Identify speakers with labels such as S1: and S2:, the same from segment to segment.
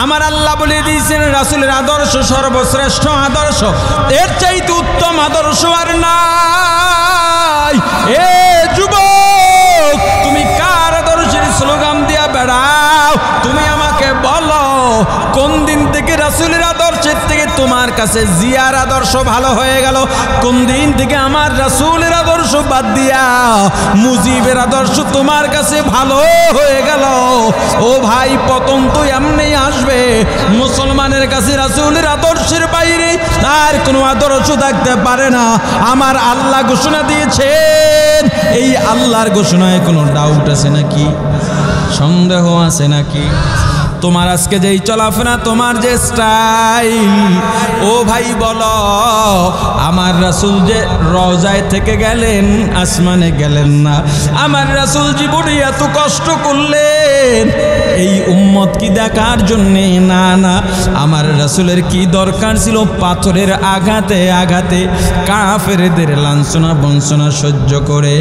S1: আমার আল্লাহ বলে দিয়েছেন রাসূলের আদর্শ সর্বশ্রেষ্ঠ আদর্শ, এর চাইতে উত্তম আদর্শ আর নাই। এ যুবক, তুমি কার আদর্শের স্লোগান দিয়া বেড়াও? তুমি আমাকে বলো, কোন দিন থেকে রাসূলের আদর্শের থেকে তোমার কাছে জিয়ার আদর্শ ভালো হয়ে গেল? কোন দিন থেকে আমার রাসূলের আদর্শ বাদ দিয়া মুজিবের আদর্শ তোমার কাছে ভালো হয়ে গেল? ও ভাই, পতন তো এমনি আসবে। মুসলমানের কাছে রাসূলের আদর্শের বাইরে আর কোনো আদর্শ থাকতে পারে না। আমার আল্লাহ ঘোষণা দিয়েছেন। এই আল্লাহর ঘোষণায় কোনো ডাউট আছে নাকি? সন্দেহ আছে নাকি? তোমার আজকে যেই চলাফেরা, তোমার যে স্টাইল, ও ভাই বলো, আমার রাসূল যে রওজায় থেকে গেলেন, আসমানে গেলেন না। আমার রাসূল জীবনে এত কষ্ট করলেন এই উম্মত কি দেখার জন্যে? না না, আমার রাসূলের কি দরকার ছিল পাথরের আঘাতে আঘাতে কাফেরদের লাঞ্ছনা বঞ্চনা সহ্য করে,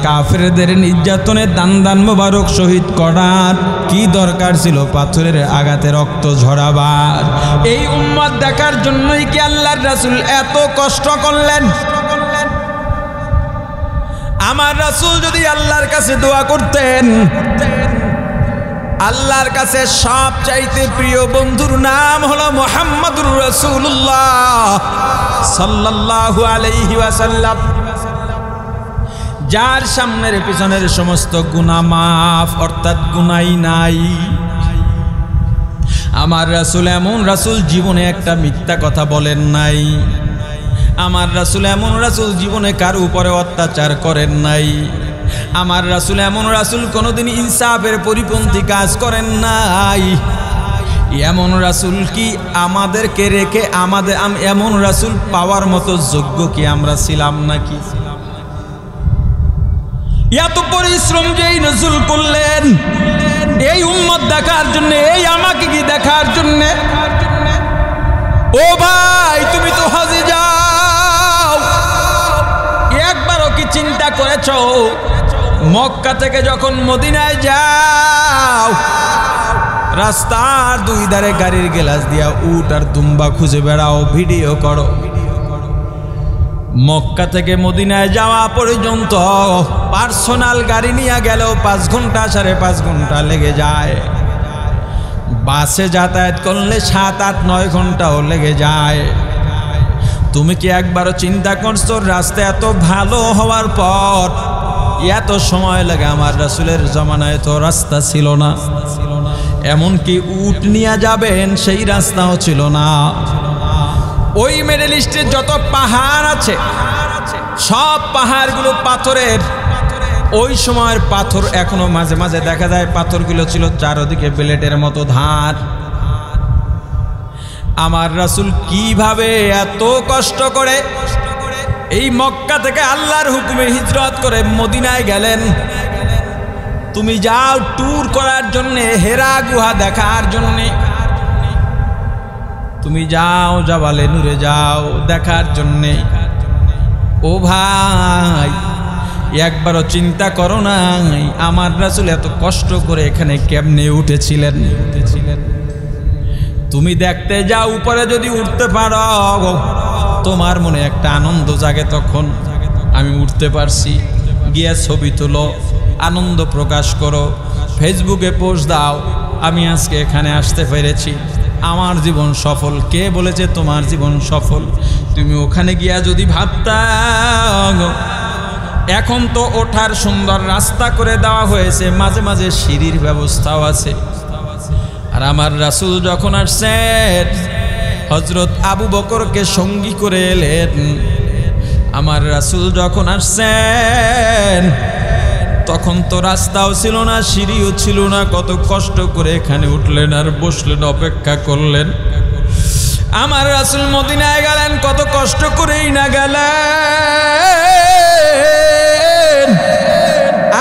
S1: কাফেরদের নির্যাতনে দান দান মোবারক শহীদ করার কি দরকার ছিল পাথরের আঘাতে রক্ত ঝরাবার? এই উম্মত দেখার জন্যই কি আল্লাহর রাসূল এত কষ্ট করলেন? আমার রাসূল যদি আল্লাহর কাছে দোয়া করতেন, আল্লাহর কাছে সবচাইতে প্রিয় বন্ধুর নাম হলো মুহাম্মদুর রাসূলুল্লাহ সাল্লাল্লাহু আলাইহি ওয়াসাল্লাম, যার সামনের পিছনের সমস্ত গুনাহ মাফ, অর্থাৎ গুনাই নাই। আমার রাসূল এমন রাসূল, জীবনে একটা মিথ্যা কথা বলেন নাই। আমার রাসূল এমন রাসূল, জীবনে কারো উপরে অত্যাচার করেন নাই। আমার রাসূল এমন রাসূল, কোনোদিন ইনসাফের পরিপন্থী কাজ করেন নাই। এমন রাসূল কি আমাদেরকে রেখে এমন রাসূল পাওয়ার মতো যোগ্য কি আমরা ছিলাম নাকি? এত পরিশ্রম যেই রাসূল করলেন এই উম্মত দেখার জন্য, এই আমাকে কি দেখার জন্য? ও ভাই, তুমি তো হজে যাও, একবারও কি চিন্তা করেছো মক্কা থেকে যখন মদিনায় যাও, রাস্তার দুই ধারে গাড়ির গ্লাস দিয়া উট আর দুম্বা খুঁজে বেড়াও, ভিডিও করো। মক্কা থেকে মদিনায় যাওয়া পর্যন্ত পার্সোনাল গাড়ি নিয়ে গেলেও 5 ঘন্টা 5.5 ঘন্টা লেগে যায়। বাসে যাতায়াত করলে 7, 8, 9 ঘন্টাও লেগে যায়। তুমি কি একবারও চিন্তা করছো রাস্তা এত ভালো হওয়ার পর এত সময় লাগে? আমার রাসূলের জামানায় তো রাস্তা ছিল না, এমনকি উট নিয়ে যাবেন সেই রাস্তাও ছিল না। ওই মিডল ইস্টের যত পাহাড় আছে সব পাহাড়গুলো পাথরের। ওই সময়ের পাথর এখনো মাঝে মাঝে দেখা যায়, পাথরগুলো ছিল চারদিকে ব্লেডের মতো ধার। আমার রাসূল কিভাবে এত কষ্ট করে এই মক্কা থেকে আল্লাহর হুকুমে হিজরত করে মদিনায় গেলেন? তুমি যাও ট্যুর করার জন্য, হেরা গুহা দেখার জন্য, তুমি যাও জাবালে নূরে যাও দেখার জন্য। ও ভাই, একবারও চিন্তা করো নাই আমার রাসূল এত কষ্ট করে এখানে কেমনে উঠেছিলেন? তুমি দেখতে যাও, উপরে যদি উঠতে পারো তোমার মনে একটা আনন্দ জাগে, তখন আমি উঠতে পারছি, গিয়ে ছবি তুলো, আনন্দ প্রকাশ করো, ফেসবুকে পোস্ট দাও, আমি আজকে এখানে আসতে পেরেছি, আমার জীবন সফল। কে বলেছে তোমার জীবন সফল? তুমি ওখানে গিয়া যদি ভাবতা এখন তো ওঠার সুন্দর রাস্তা করে দেওয়া হয়েছে, মাঝে মাঝে সিঁড়ির ব্যবস্থাও আছে। আর আমার রাসূল যখন আসছেন, হযরত আবু বকরকে সঙ্গী করে এলেন। আমার রাসূল যখন আসছেন তখন তো রাস্তাও ছিল না, সিঁড়িও ছিল না, কত কষ্ট করে এখানে উঠলেন আর বসলেন, অপেক্ষা করলেন। আমার রাসূল মদিনায় গেলেন, কত কষ্ট করেই না গেলেন,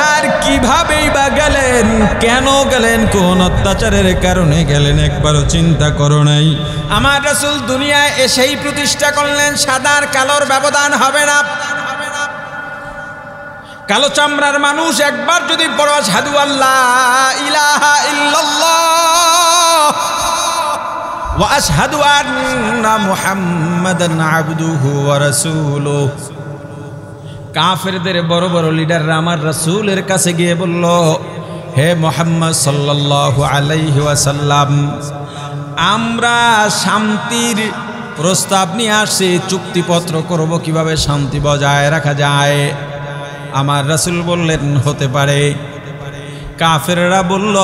S1: আর কিভাবেই বা গেলেন, কেন গেলেন, কোন অত্যাচারের কারণে গেলেন, একবারও চিন্তা করো নাই? আমার রাসূল দুনিয়ায় এসেই প্রতিষ্ঠা করলেন সাদা আর কালোর ব্যবধান হবে না। কালো চামড়ার মানুষ একবার যদি পড়ো আশহাদু আল্লা ইলাহা ইল্লাল্লাহ ওয়া আশহাদু আন্না মুহাম্মাদান আবদুহু ওয়া রাসূলুহু। কাফেরদের বড় বড় লিডাররা আমার রাসূলের কাছে গিয়ে বলল, হে মুহাম্মদ সাল্লাল্লাহু আলাইহি ওয়াসাল্লাম, আমরা শান্তির প্রস্তাব নিয়ে আসছি, চুক্তিপত্র করব, কিভাবে শান্তি বজায় রাখা যায়। আমার রাসূল বললেন, হতে পারে। কাফেররা বলল,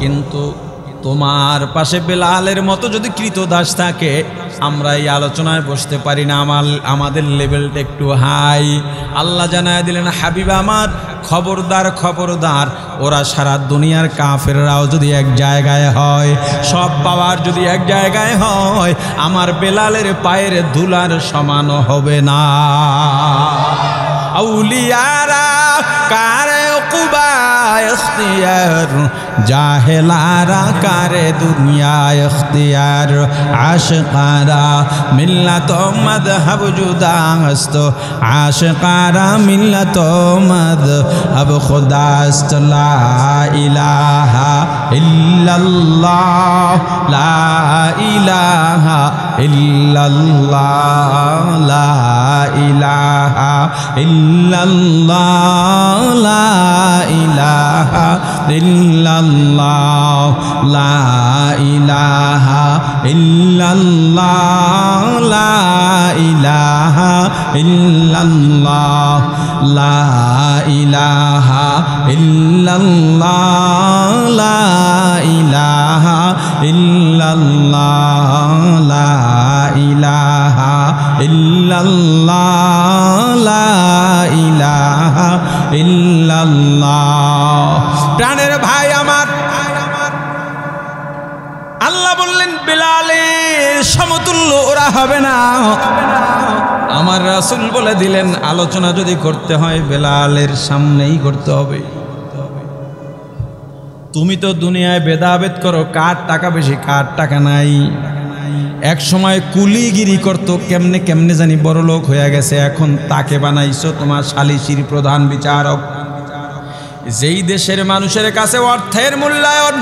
S1: কিন্তু তোমার পাশে বেলালের মতো যদি কৃতদাস থাকে, আমরা এই আলোচনায় বসতে পারি না, আমাদের লেভেলটা একটু হাই। আল্লাহ জানায় দিলেন, হাবিব আমার, খবরদার খবরদার, ওরা সারা দুনিয়ার কাফেররাও যদি এক জায়গায় হয়, সব পাওয়ার যদি এক জায়গায় হয়, আমার বেলালের পায়ের ধুলার সমান হবে না। আউলিয়ারা কারে কুবা ইখতিয়ার, জাহেলারা কারে দুনিয়া ইখতিয়ার, আশিকারা মিল্লাত মাযহাব জুদাস্ত, আশিকারা মিল্লাত মাযহাব খুদাস্ত। লা ইলাহা ইল্লাল্লাহ, লা ইলাহা ইল্লাল্লাহ, লা ইলাহা ইল্লাল্লাহ, লা ইলাহা ইল্লাল্লাহ, লা ইলাহা ইল্লাল্লাহ, লা ইলাহা ইল্লাল্লাহ, লা ইলাহা ইল্লাল্লাহ, লা ইলাহা ইল্লাল্লাহ, লা ইলাহা ইল্লাল্লাহ, লা ইলাহা ইল্লাল্লাহ। প্রাণের ভাই আমার, আল্লাহ বললেন বেলালের সমতুল্য ওরা হবে না। আমার রাসূল বলে দিলেন, আলোচনা যদি করতে হয় বেলালের সামনেই করতে হবে। তুমি তো দুনিয়ায় ভেদাভেদ করো, কার টাকা বেশি কার টাকা নাই। এক সময় কুলিগিরি করতো, কেমনে কেমনে জানি বড় লোক হয়ে গেছে, এখন তাকে বানাইছো তোমার সালিসির প্রধান বিচারক। যেই দেশের মানুষের কাছে অর্থের মূল্যায়ন,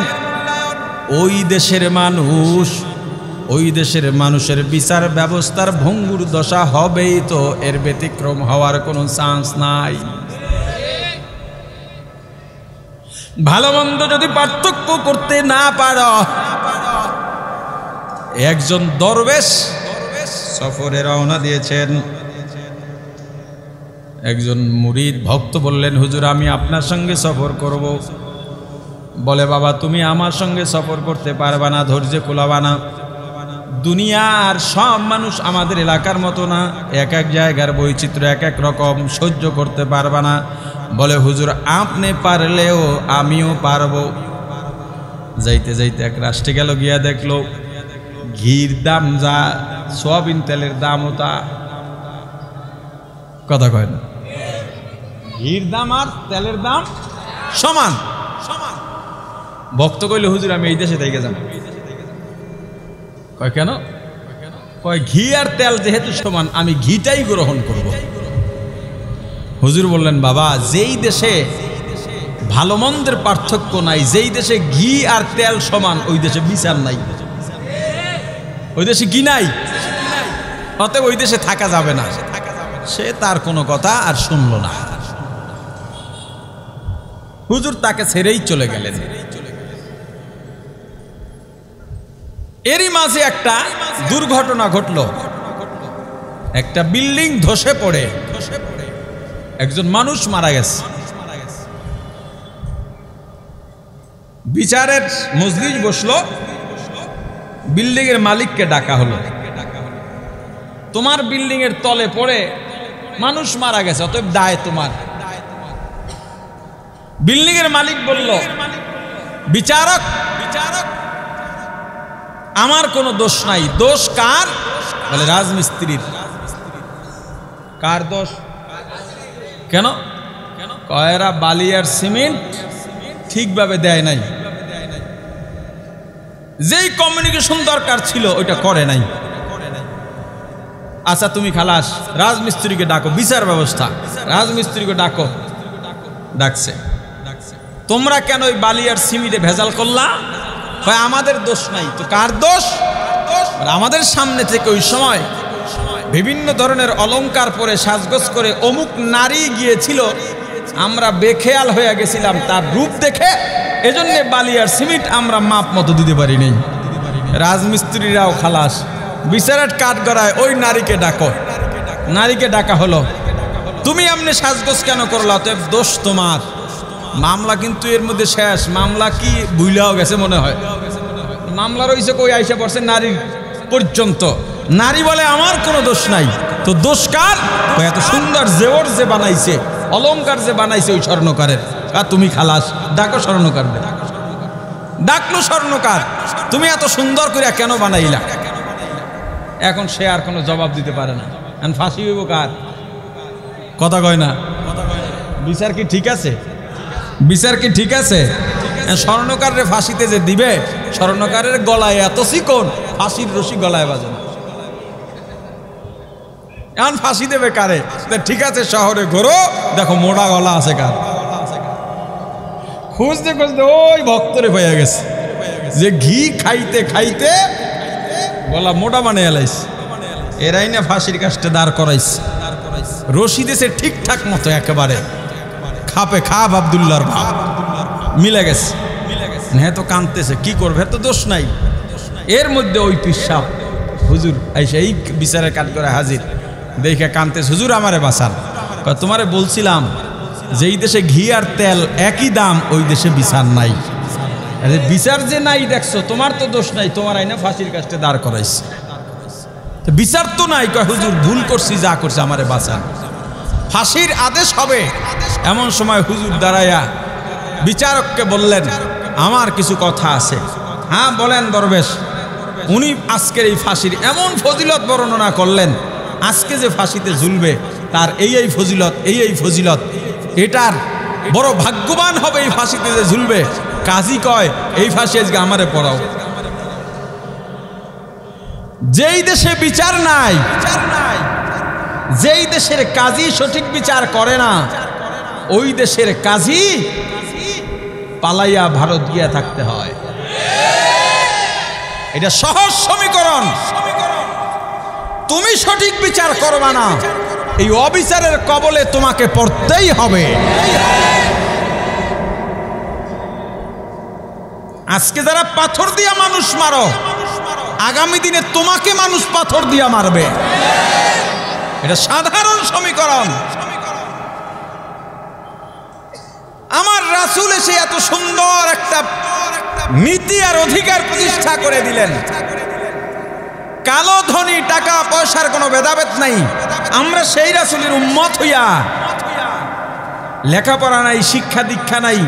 S1: ওই দেশের মানুষ, ওই দেশের মানুষের বিচার ব্যবস্থার ভঙ্গুর দশা হবেই, তো এর ব্যতিক্রম হওয়ার কোনো চান্স নাই। ভালো মন্দ যদি পার্থক্য করতে না পারো, একজন দরবেশ সফরে রওনা দিয়েছেন। একজন মুরিদ ভক্ত বললেন, হুজুর আমি আপনার সঙ্গে সফর করব। বলে, বাবা তুমি আমার সঙ্গে সফর করতে পারবা না, ধৈর্য কুলাবা না। দুনিয়ার সব মানুষ আমাদের এলাকার মতো না, এক এক জায়গার বৈচিত্র্য এক এক রকম, সহ্য করতে পারবা না। বলে, হুজুর আপনি পারলেও আমিও পারবো। যাইতে যাইতে এক রাষ্ট্রে গেল, গিয়া দেখলো ঘির দাম যা, সয়াবিন তেলের দামও তা। কথা কয় না, ঘির দাম আর তেলের দাম সমান। ভক্ত কইল, হুজুর আমি এই দেশে থেকে যাবো। কয় কেন? কয় ঘি আর তেল যেহেতু সমান, আমি ঘিটাই গ্রহণ করব। হুজুর বললেন, বাবা যেই দেশে ভালো মন্দের পার্থক্য নাই, যেই দেশে ঘি আর তেল সমান, ওই দেশে বিচার নাই, ওই দেশে ঘি নাই, অতএব ওই দেশে থাকা যাবে না। সে তার কোনো কথা আর শুনল না। হুজুর তাকে ছেড়েই চলে গেলেন। এরই মাঝে একটা দুর্ঘটনা ঘটল। একটা বিল্ডিং ধসে পড়ে একজন মানুষ মারা গেছে। বিচারের মজলিস বসলো, বিল্ডিং এর মালিককে ডাকা হলো। তোমার বিল্ডিং এর তলে পড়ে মানুষ মারা গেছে, অতএব দায় তোমার। বিল্ডিং এর মালিক বলল, বিচারক আমার কোনো দোষ নাই। দোষ কার? বলে রাজমিস্ত্রির। কার দোষ? কেন? কয়রা বালি আর সিমেন্ট ঠিকভাবে দেয় নাই, যেই কমিউনিকেশন দরকার ছিল ওইটা করে নাই। আচ্ছা তুমি খালাস, রাজমিস্ত্রিকে ডাকো, বিচার ব্যবস্থা, রাজমিস্ত্রিকে ডাকো। ডাকছে, তোমরা কেন ওই বালি আর সিমেন্টে ভেজাল করলা? কয় আমাদের দোষ নাই। তো কার দোষ? আমাদের সামনে থেকে ওই সময় বিভিন্ন ধরনের অলংকার পরে সাজগোজ করে অমুক নারী গিয়েছিল, আমরা বেখেয়াল হয়ে গেছিলাম তার রূপ দেখে, এজন্য বালি আর সিমেন্ট আমরা মাপ মতো দিতে পারি নাই। রাজমিস্ত্রিরাও খালাস, বিচারের কাঠ গড়ায় ওই নারীকে ডাকো। নারীকে ডাকা হলো, তুমি এমনি সাজগোজ কেন করলা? তো দোষ তোমার। মামলা কিন্তু এর মধ্যে শেষ। মামলা কি ভুইলাও গেছে মনে হয়। মামলা রয়েছে কই আইসা পড়ছে নারীর পর্যন্ত। নারী বলে আমার কোনো দোষ নাই। তো দোষ কার? এত সুন্দর জেওর যে বানাইছে, অলংকার যে বানাইছে ওই স্বর্ণকারের। আর তুমি খালাস, ডাকো স্বর্ণকার। ডাকলো স্বর্ণকার, তুমি এত সুন্দর করে কেন বানাইলা? এখন সে আর কোনো জবাব দিতে পারে না। এখন ফাঁসি হইব কার? কথা কয় না। বিচার কি ঠিক আছে? বিচার কি ঠিক আছে? স্বর্ণকারের ফাঁসিতে যে দিবে, স্বর্ণকারের গলায় এত চিকন, ফাঁসির রশি গলায় বাজে না। এখন ফাঁসি দেবে কারে? ঠিক আছে শহরে ঘোরো, দেখো মোটা গলা আছে কার। খুঁজতে খুঁজতে ওই ভক্তরে হয়ে গেছে যে ঘি খাইতে খাইতে গলা মোটা মানে এলাইছে। এরাই না ফাঁসির কাছটা দাঁড় করাইছে। রশি দেশে ঠিকঠাক মতো একেবারে খাপে খাপ আব্দুল্লাহর ভাব মিলে গেছে। হ্যাঁ তো কাঁদতেছে, কি করবে? তো দোষ নাই। এর মধ্যে ওই পিসাব হুজুর আইসা এই বিচারের কাঠ করে হাজির, দেখে কাঁদতেছে, হুজুর আমারে বাঁচান। তোমারে বলছিলাম যেই দেশে ঘি আর তেল একই দাম, ওই দেশে বিচার নাই। আরে বিচার যে নাই দেখছো, তোমার তো দোষ নাই, তোমার আইনা ফাঁসির কাছটা দাঁড় করাইছে। বিচার তো নাই। কয় হুজুর ভুল করছি, যা করছে আমারে বাঁচান। ফাঁসির আদেশ হবে এমন সময় হুজুর দাঁড়াইয়া বিচারককে বললেন, আমার কিছু কথা আছে। হ্যাঁ বলেন দরবেশ। উনি আজকের এই ফাঁসির এমন ফজিলত বর্ণনা করলেন, আজকে যে ফাঁসিতে ঝুলবে তার এই ফজিলত, এই ফজিলত, এটার বড় ভাগ্যবান হবে এই ফাঁসিতে যে ঝুলবে। কাজী কয় এই ফাঁসি আজকে আমারে পড়াও। যেই দেশে বিচার নাই, যেই দেশের কাজী সঠিক বিচার করে না, ওই দেশের কাজী পালাইয়া ভারত গিয়া থাকতে হয়। এটা সহজ সমীকরণ। তুমি সঠিক বিচার করবা না, এই অবিচারের কবলে তোমাকে পড়তেই হবে। আজকে যারা পাথর দিয়া মানুষ মারো, আগামী দিনে তোমাকে মানুষ পাথর দিয়া মারবে। এটা সাধারণ সমীকরণ। আমার রাসূল এসে এত সুন্দর একটা নীতি আর অধিকার প্রতিষ্ঠা করে দিলেন। কালো ধনী টাকা পয়সার কোনো ভেদাভেদ নাই। আমরা সেই রাসূলের উম্মত হইয়া লেখাপড়া নাই, শিক্ষা দীক্ষা নাই,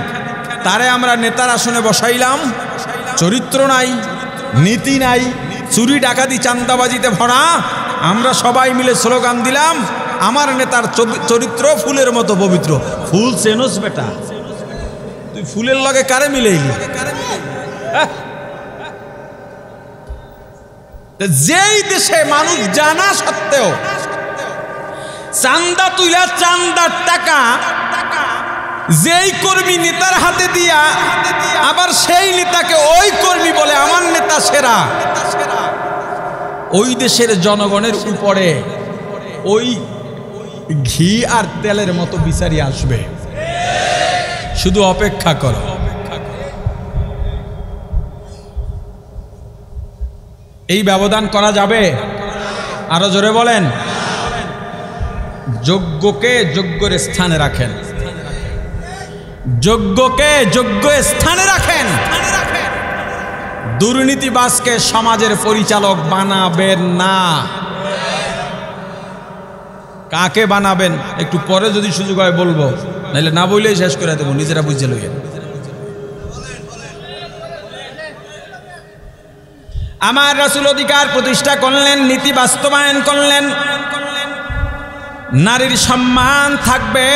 S1: তারে আমরা নেতার আসনে বসাইলাম। চরিত্র নাই, নীতি নাই, চুরি ডাকাতি চান্দাবাজিতে ভরা। আমরা সবাই মিলে স্লোগান দিলাম, আমার নেতার চরিত্র ফুলের মতো পবিত্র। ফুল চেনস বেটা, তুই ফুলের লগে কারে মিলাইলি? যেই দেশে মানুষ জানা সত্ত্বেও চান্দা তুইলা চান্দার টাকা যেই কর্মী নেতার হাতে দিয়া, আবার সেই নেতাকে ওই কর্মী বলে আমার নেতা সেরা, ওই দেশের জনগণের উপরে ওই ঘি আর তেলের মতো বিচারি আসবে। শুধু অপেক্ষা করো। এই ব্যবধান করা যাবে? আরো জোরে বলেন। যোগ্যকে যোগ্যের স্থানে রাখেন, যোগ্যকে যোগ্য স্থানে রাখেন। দুর্নীতিবাজকে সমাজের পরিচালক বানাবেন না। কাকে বানাবেন একটু পরে যদি সুযোগ হয় বলবো, নাহলে না বললেই শেষ করে দেবো, নিজেরা বুঝে লইয়েন। আমার রাসূল অধিকার প্রতিষ্ঠা করলেন, নীতি বাস্তবায়ন করলেন। নারীর সম্মান থাকবে,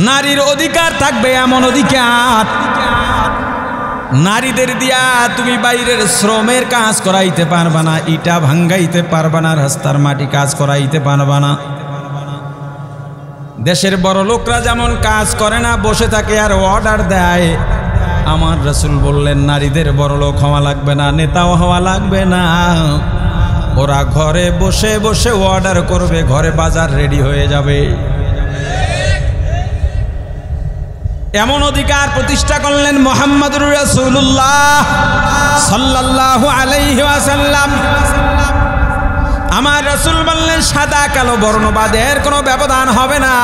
S1: নারীর অধিকার থাকবে, এমন অধিকার নারীদের দিয়া তুমি বাইরের শ্রমের কাজ করাইতে পারবা না, ইটা ভাঙ্গাইতে পারবা না, রাস্তার মাটি কাজ করাইতে পারবা না। দেশের বড় লোকরা যেমন কাজ করে না, বসে থাকে আর অর্ডার দেয়, আমার রাসূল বললেন, নারীদের বড়লোক হওয়া লাগবে না, নেতাও হওয়া লাগবে না, ওরা ঘরে বসে বসে অর্ডার করবে, ঘরে বাজার রেডি হয়ে যাবে। এমন অধিকার প্রতিষ্ঠা করলেন মুহাম্মদুর রাসূলুল্লাহ সাল্লাল্লাহু আলাইহি ওয়াসাল্লাম। আমার রাসূল বললেন, সাদা কালো বর্ণবাদের কোনো ব্যবধান হবে না,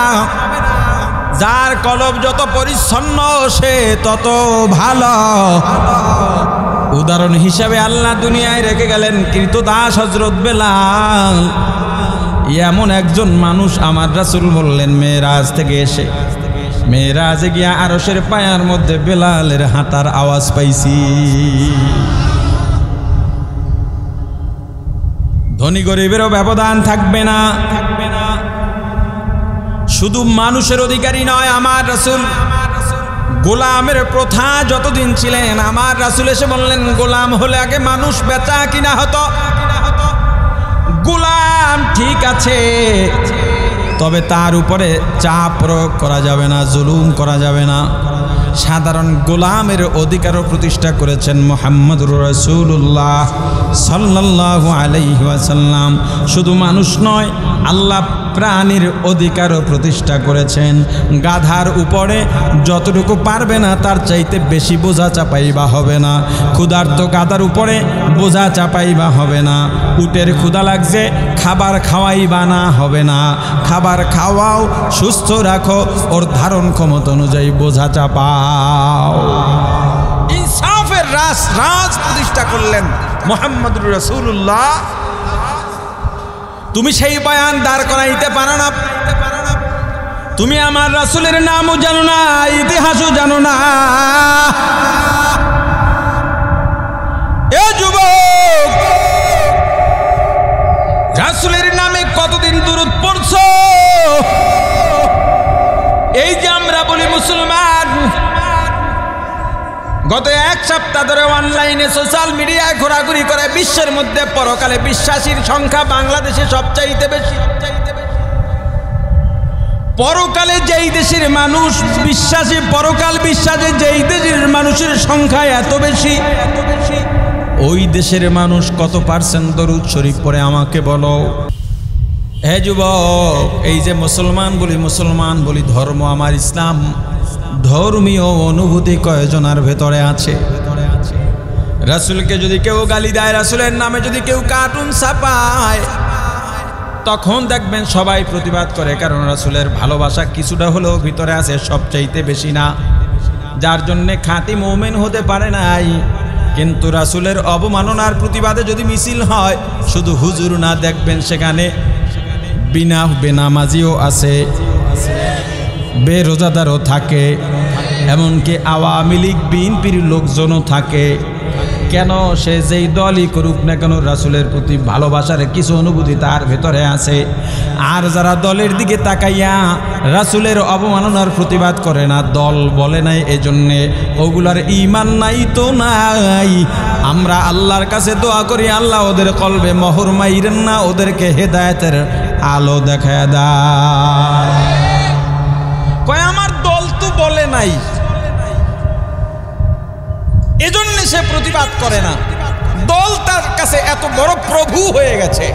S1: যার কলব যত পরিচ্ছন্ন সে তত ভালো। উদাহরণ হিসাবে আল্লাহ দুনিয়ায় রেখে গেলেন কৃতদাস হযরত বেলাল। এমন একজন মানুষ আমার রাসূল বললেন, মেরাজ থেকে এসে মেরাজে গিয়া আরশের পায়ার মধ্যে বেলালের হাঁটার আওয়াজ পাইছি। ধনী গরিবেরও ব্যবধান থাকবে না। শুধু মানুষের অধিকারী নয়, আমার রাসূল গোলামের প্রথা যতদিন ছিলেন, আমার রাসূল এসে বললেন, গোলাম হলে আগে মানুষ বেচা কিনা হতো। গোলাম ঠিক আছে, তবে তার উপরে চাপ প্রয়োগ করা যাবে না, জুলুম করা যাবে না। সাধারণ গোলামের অধিকারও প্রতিষ্ঠা করেছেন মুহাম্মদুর রাসূলুল্লাহ সাল্লাল্লাহু আলাইহি ওয়াসাল্লাম। শুধু মানুষ নয়, আল্লাহ প্রাণীর অধিকারও প্রতিষ্ঠা করেছেন। গাধার উপরে যতটুকু পারবে না তার চাইতে বেশি বোঝা চাপাইবা হবে না। ক্ষুধার্ত গাধার উপরে বোঝা চাপাইবা হবে না। উটের ক্ষুধা লাগছে, খাবার খাওয়াইবা না হবে না। খাবার খাওয়াও, সুস্থ রাখো, ওর ধারণ ক্ষমতা অনুযায়ী বোঝা চাপাও। ইনসাফের রাজ প্রতিষ্ঠা করলেন মুহাম্মদুর রাসূলুল্লাহ। তুমি সেই বয়ান দাঁড় করাইতে পারো না। তুমি আমার রাসূলের নামও জানো না, ইতিহাসও জানো না। এ যুবক, রাসূলের নামে কতদিন দুরূদ পড়ছো? এই যে আমরা বলি মুসলমান, গত এক সপ্তাহ ধরে অনলাইনে সোশ্যাল মিডিয়ায় ঘোরাঘুরি করে বিশ্বের মধ্যে পরকালে বিশ্বাসীর সংখ্যা বাংলাদেশে সবচাইতে বেশি। পরকালে যেই দেশের মানুষ বিশ্বাসী, পরকাল বিশ্বাসে যেই দেশের মানুষের সংখ্যা এত বেশি, ওই দেশের মানুষ কত পার্সেন্ট দরুদ শরীফ পড়ে আমাকে বলো। হে যুবক, এই যে মুসলমান বলি ধর্ম আমার ইসলাম, ধর্মীয় অনুভূতি কয়জনের ভেতরে আছে? রাসূলকে যদি কেউ গালি দেয়, রাসূলের নামে যদি কেউ কার্টুন ছাপায়, তখন দেখবেন সবাই প্রতিবাদ করে, কারণ রাসূলের ভালোবাসা কিছুটা হলেও ভিতরে আছে, সবচাইতে বেশি না, যার জন্যে খাঁটি মুমিন হতে পারে নাই। কিন্তু রাসূলের অবমাননার প্রতিবাদে যদি মিছিল হয়, শুধু হুজুর না, দেখবেন সেখানে বিনা বেনামাজিও আছে, বেরোজাদারও থাকে, এমনকি আওয়ামী লীগ বিএনপির লোকজনও থাকে। কেন? সে যেই দলই করুক না কেন, রাসূলের প্রতি ভালোবাসার কিছু অনুভূতি তার ভেতরে আছে। আর যারা দলের দিকে তাকাইয়া রাসূলের অবমাননার প্রতিবাদ করে না, দল বলে নাই, এজন্যে ওগুলার ঈমান নাই তো নাই। আমরা আল্লাহর কাছে দোয়া করি, আল্লাহ ওদের কলবে মোহর মাইরেন না, ওদেরকে হেদায়েতের আলো দেখায় দাও। কয় আমার দল তো বলে নাই, এজন্য সে প্রতিবাদ করে না। দল তার কাছে এত বড় প্রভু হয়ে গেছে,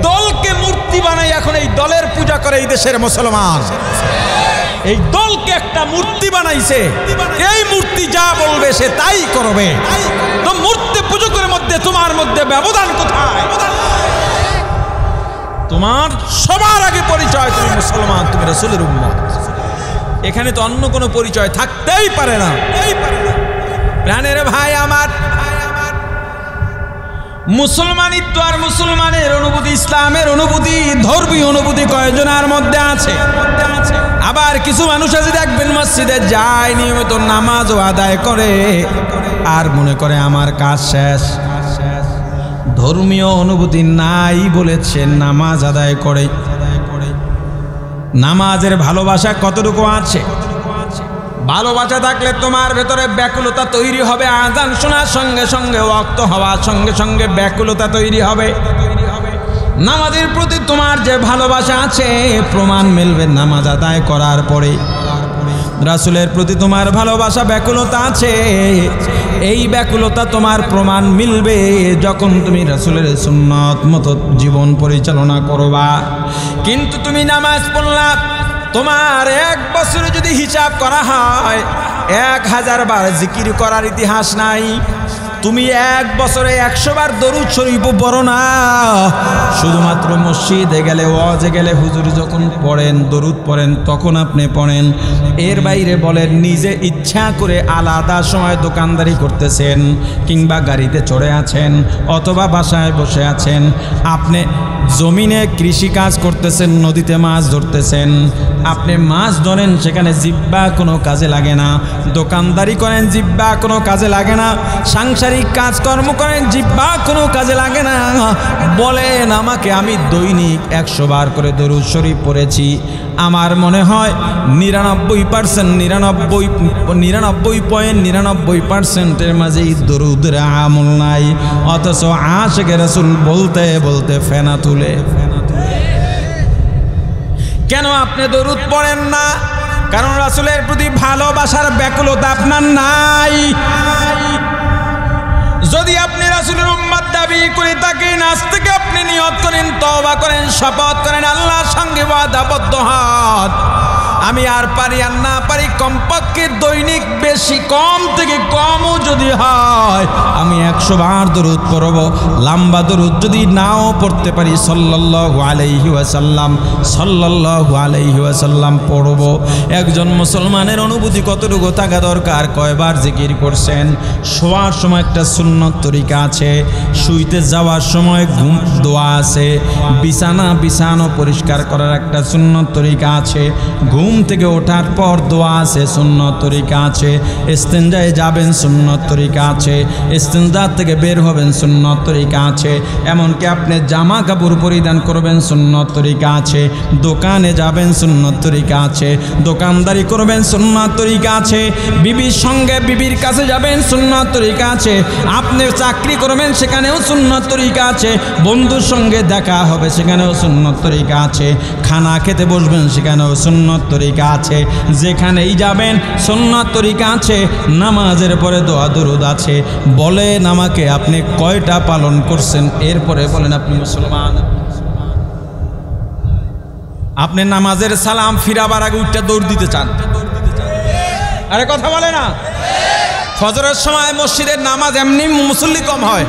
S1: দলকে মূর্তি বানাই এখন এই দলের পূজা করে এই দেশের মুসলমান। এই দলকে একটা মূর্তি বানাইছে, এই মূর্তি যা বলবে সে তাই করবে। তো মূর্তি পূজকের মধ্যে তোমার মধ্যে ব্যবধান কোথায়? তোমার সবার আগে পরিচয় তুমি মুসলমান, তুমি রাসূলের উম্মত। এখানে তো অন্য কোনো পরিচয় থাকতেই পারে না। প্রাণের ভাই আমার, মুসলমানিত্ব আর মুসলমানের অনুভূতি, ইসলামের অনুভূতি, ধর্মীয় অনুভূতি কয়জনের মধ্যে আছে? আবার কিছু মানুষ আছে দেখবেন মসজিদে যায়, নিয়মিত নামাজও আদায় করে, আর মনে করে আমার কাজ শেষ। ধর্মীয় অনুভূতি নাই বলেছে নামাজ আদায় করে। নামাজের ভালোবাসা কতটুকু আছে? ভালোবাসা থাকলে তোমার ভেতরে ব্যাকুলতা তৈরি হবে। আযান শোনার সঙ্গে সঙ্গে, ওয়াক্ত হওয়ার সঙ্গে সঙ্গে ব্যাকুলতা তৈরি হবে। নামাজের প্রতি তোমার যে ভালোবাসা আছে প্রমাণ মিলবে নামাজ আদায় করার পরে। রাসূলের প্রতি তোমার ভালোবাসা ব্যাকুলতা আছে, এই ব্যাকুলতা তোমার প্রমাণ মিলবে যখন তুমি রাসূলের সুন্নাত মতো জীবন পরিচালনা করবা। কিন্তু তুমি নামাজ পড়লা, তোমার 1 বছরে যদি হিসাব করা হয় 1000 বার জিকির করার ইতিহাস নাই। তুমি 1 বছরে 100 বার দরুদ শরীফ পড়ো না। শুধুমাত্র মসজিদে গেলে, ওয়াজে গেলে হুজুর যখন পড়েন, দরুদ পড়েন, তখন আপনি পড়েন। এর বাইরে বলেন নিজে ইচ্ছা করে আলাদা সময় দোকানদারি করতেছেন, কিংবা গাড়িতে চড়ে আছেন, অথবা বাসায় বসে আছেন, আপনি জমিনে কৃষি কাজ করতেছেন, নদীতে মাছ ধরতেছেন, আপনি মাছ ধরেন, সেখানে জিহ্বা কোনো কাজে লাগে না। দোকানদারি করেন, জিহ্বা কোনো কাজে লাগে না। সাংসারিক কাজকর্ম করেন, জিহ্বা কোনো কাজে লাগে না। বলেন আমাকে, আমি দৈনিক 100 বার করে দরুদ শরীফ পড়েছি। আমার মনে হয় 99.99% মাঝেই দরুদের আমল নাই, অথচ আশিকে রাসূল বলতে বলতে ফেনা তুলে। কেন আপনি দরুদ পড়েন না? কারণ রাসূলের প্রতি ভালোবাসার ব্যাকুলতা আপনার নাই। যদি আপনি রাসূলের উম্মত দাবি করে থাকেন, আজ থেকে আপনি নিয়ত করেন, তওবা করেন, শপথ করেন, আল্লাহর সঙ্গে ওয়াদাবদ্ধ হন, আমি আর পারি আর না পারি, কমপক্ষে দৈনিক বেশি কম থেকে কমও যদি হয় আমি 100 বার দরুদ পড়ব। লম্বা দরুদ যদি নাও পড়তে পারি, সাল্লাল্লাহু আলাইহি ওয়াসাল্লাম, সাল্লাল্লাহু আলাইহি ওয়াসাল্লাম পড়ব। একজন মুসলমানের অনুভূতি কতটুকু থাকা দরকার? কয়বার জিকির করছেন? শোয়ার সময় একটা সুন্নত তরিকা আছে, শুইতে যাওয়ার সময় ঘুম দোয়া আছে, বিছানা পরিষ্কার করার একটা সুন্নত তরিকা আছে, ঘুম থেকে ওঠার পর দোয়া আছে, সুন্নত তরিকা আছে, ইস্তেঞ্জায় যাবেন, সুন্নত তরিকা আছে, ইস্তেঞ্জা থেকে বের হবেন, সুন্নত তরিকা আছে, এমনকি আপনি জামা কাপড় পরিধান করবেন, সুন্নত তরিকা আছে, দোকানে যাবেন, সুন্নত তরিকা আছে, দোকানদারি করবেন, সুন্নত তরিকা আছে, বিবির সঙ্গে বিবির কাছে যাবেন, সুন্নত তরিকা আছে, আপনি চাকরি করবেন, সেখানেও সুন্নত তরিকা আছে, বন্ধুর সঙ্গে দেখা হবে, সেখানেও সুন্নত তরিকা আছে, খানা খেতে বসবেন, সেখানেও সুন্নত তরিকা আছে, যেখানেই যাবেন সুন্নাত তরিকা আছে, নামাজের পরে দোয়া দরুদ আছে। বলেন আমাকে, আপনি কয়টা পালন করছেন? এরপরে বলেন আপনি মুসলমান। আপনি নামাজের সালাম ফিরাবার আগে উঠটা দৌড় দিতে চান? আরে কথা বলে না? ফজরের সময় মসজিদের নামাজ এমনি মুসল্লি কম হয়,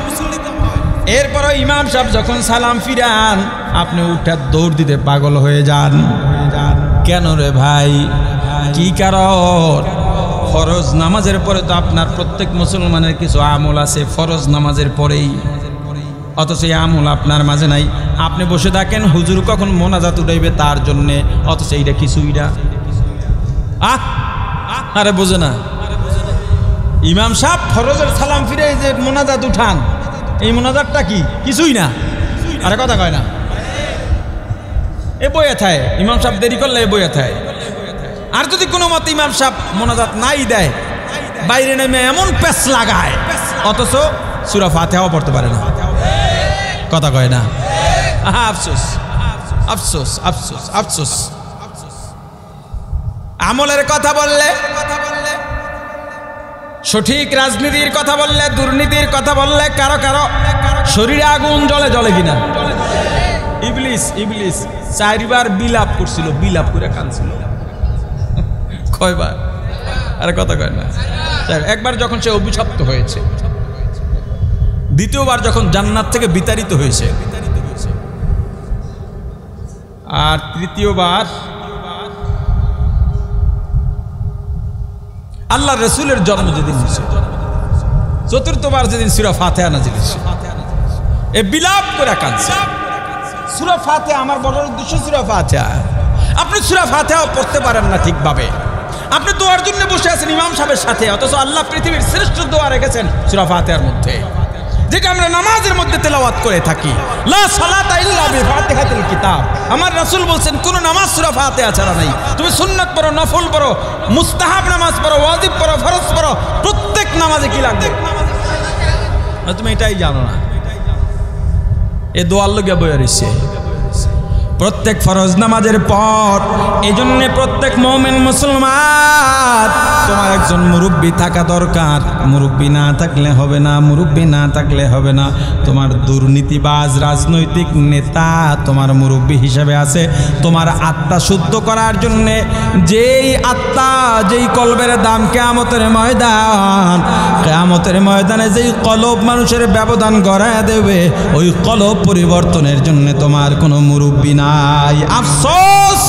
S1: এরপরও ইমাম সাহেব যখন সালাম ফিরান আপনি উঠটা দৌড় দিতে পাগল হয়ে যান। কেন রে ভাই? কি কারণ? ফরজ নামাজের পরে তো আপনার প্রত্যেক মুসলমানের কিছু আমল আছে ফরজ নামাজের পরেই, অথচ এই আমল আপনার মাঝে নাই। আপনি বসে থাকেন হুজুর কখন মোনাজাত উঠাইবে তার জন্যে, অথচ এইটা কিছুই না। আরে বোঝে না, ইমাম সাহেব ফরজের সালাম ফিরে যে মোনাজাত উঠান, এই মোনাজাতটা কি? কিছুই না। আরে কথা কয় না, এ বইয়ে থায় ইমাম সাহেব দেরি করলে এ বইয়ে থায়। আর যদি কোনো মতে ইমাম সাহেব মোনাজাত নাই দেয়, বাইরে নেমে এমন পেস লাগায়, অথচ সূরা ফাতিহাও পড়তে পারে না। কথা কয় না? আফসোস আফসোস আফসোস আফসোস। আমলের কথা বললে, সঠিক রাজনীতির কথা বললে, দুর্নীতির কথা বললে, কারো কারো শরীরে আগুন জ্বলে, জ্বলে কিনা? ইবলিস 4 বার বিলাপ করছিল, বিলাপ করে কাঁদছিল। কয়বার? আরে কথা কয় না। একবার যখন সে অভিশপ্ত হয়েছে, দ্বিতীয়বার যখন জান্নাত থেকে বিতাড়িত হয়েছে, আর তৃতীয়বার আল্লাহ রসুলের জন্ম যেদিন হয়েছে, চতুর্থবার যেদিন সূরা ফাতিহা নাযিল হয়েছে, এ বিলাপ করে কাঁদছে। সূরা ফাতিহা আমার বড় উদ্দেশ্য, সূরা ফাতিহা। আপনি সূরা ফাতিহাও পড়তে পারেন না ঠিকভাবে, আপনি দোয়ার জন্য বসে আছেন ইমাম সাহেবের সাথে, অথচ আল্লাহ পৃথিবীর শ্রেষ্ঠ দোয়া রেখেছেন সূরা ফাতিহার মধ্যে, যেটা আমরা নামাজের মধ্যে তেলাওয়াত করে থাকি। লা সালাতা ইল্লা বিফাতিহাতিল কিতাব। আমার রাসূল বলছেন কোন নামাজ সূরা ফাতিহা ছাড়া নাই। তুমি সুন্নাত পড়ো, নফল পড়ো, মুস্তাহাব নামাজ পড়ো, ওয়াজিব পড়ো, ফরজ পড়ো, প্রত্যেক নামাজে কি লাগবে? তুমি এটাই জানো না। এ দোয়ার লগে বইয়া রইছে। প্রত্যেক ফরজ নামাজের পর। এজন্য প্রত্যেক মুমিন মুসলমান তোমার একজন মুরব্বী থাকা দরকার। মুরব্বী না থাকলে হবে না, মুরব্বী না থাকলে হবে না। তোমার দুর্নীতিবাজ রাজনৈতিক নেতা তোমার মুরব্বী হিসেবে আছে, তোমার আত্মা শুদ্ধ করার জন্য। যেই আত্মা, যেই কলবের দাম কিয়ামতের ময়দানে যেই কলব মানুষের ব্যবধান গড়ায় দেবে, ওই কলব পরিবর্তনের জন্য তোমার কোনো মুরব্বী নাই। আফসোস,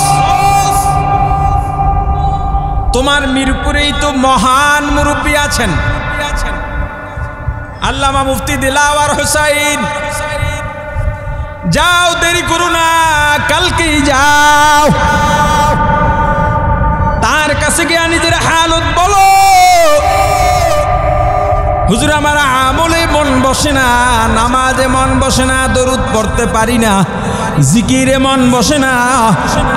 S1: তোমার মিরপুরেই তো মহান মুরব্বী আছেন, আল্লামা মুফতি দিলাওয়ার হোসাইন। যাও, দেরি করো না, কালকেই যাও, তার কাছে গিয়ে নিজের হালত বলো, হুজুর আমার আমলে মন বসে না, নামাজে মন বসে না, দরুদ পড়তে পারি না, জিকিরে মন বসে না,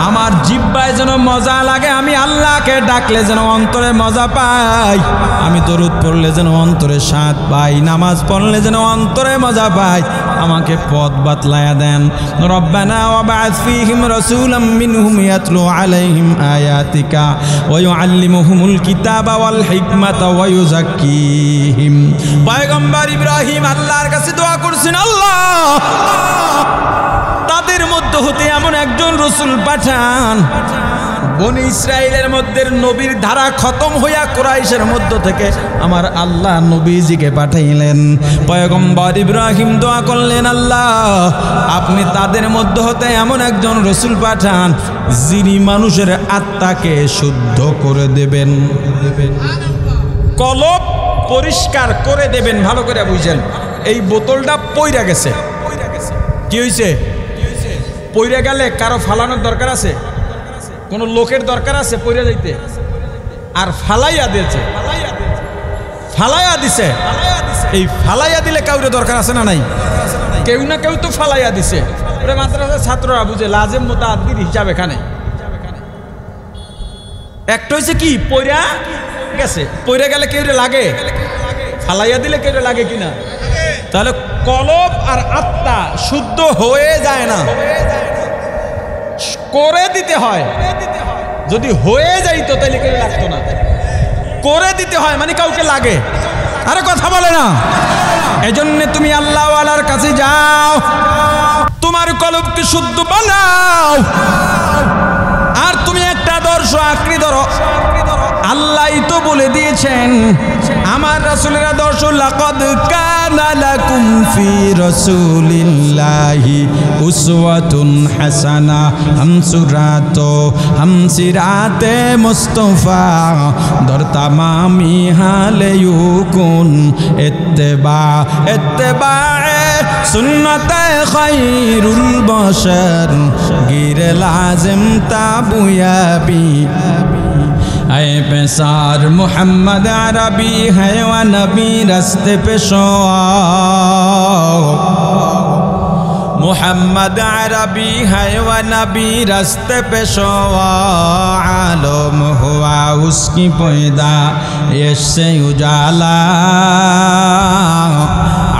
S1: আমার জিহ্বায় যেন মজা লাগে, আমি আল্লাহকে ডাকলে যেন অন্তরে মজা পাই, আমি দরুদ পড়লে যেন অন্তরে স্বাদ পাই, নামাজ পড়লে যেন অন্তরে মজা পাই, আমাকে পথ বাতলায়া দেন। রব্বানা ওয়াবআথ ফীহিম রাসূলাম মিনহুম ইয়াতলু আলাইহিম আয়াতিকা ওয়া ইউআল্লিমুহুমুল কিতাবা ওয়াল হিকমাতা ওয়া ইউযাক্কিহিম। পয়গম্বর ইব্রাহিম আল্লাহর কাছে দোয়া করছেন, আল্লাহ তাদের মধ্যে হতে এমন একজন রাসূল পাঠান, বনি ইসরাইলের মধ্যে নবীর ধারা খতম হইয়া কুরাইশের মধ্য থেকে আমার আল্লাহ নবীজিকে পাঠাইলেন। পয়গম্বর ইব্রাহিম দোয়া করলেন, আল্লাহ আপনি তাদের মধ্য হতে এমন একজন রাসূল পাঠান যিনি মানুষের আত্মাকে শুদ্ধ করে দেবেন, কলব পরিষ্কার করে দেবেন। ভালো করে বুঝছেন, এই বোতলটা পইরা গেছে, কি হয়েছে? পইরা গেলে কারো ফালানোর দরকার আছে? কোন লোকের দরকার আছে পইরা যাইতে? আর ফালাইয়া দিয়েছে, ফালাইয়া দিছে। এই ফালাইয়া দিলে কাউরে দরকার আছে না নাই? কেউ না কেউ তো ফালাইয়া দিছে। মাদ্রাসার ছাত্ররা বুঝে লাজেম মুতাআদ্দির হিসাব এখানে। একটা হয়েছে কি, পইরা গেছে, পইরা গেলে কেউ লাগে, ফালাইয়া দিলে কেউ লাগে কিনা? তাহলে কলব আর আত্মা শুদ্ধ হয়ে যায় না, করে দিতে হয়। যদি হয়ে যাইতো তাহলে কেউ লাগতো না, করে দিতে হয় মানে কাউকে লাগে। আরে কথা বলে না। এজন্য তুমি আল্লাহওয়ালার কাছে যাও, তোমার কলবকে শুদ্ধ বানাও, আর তুমি একটা আদর্শ আঁকড়ে ধরো। আল্লাহই তো বলে দিয়েছেন, আমার রাসূলের আদর্শ, লাকাদ কানা লাকুম ফি রাসূলিল্লাহি উসওয়াতুন হাসানা, হামসিরাতে মুস্তাফা দর তামামি হালে ইউকুন ইত্তেবায়ে সুন্নতে খায়রুল বশর গির লাজিম তাবুয়াবি। ऐ पेसार मोहम्मद अरबी है व नबी रस्ते पे शो, मोहम्मद अरबी है व नबी रस्ते पे शो, आलम हुआ उसकी पैदा इससे उजाला,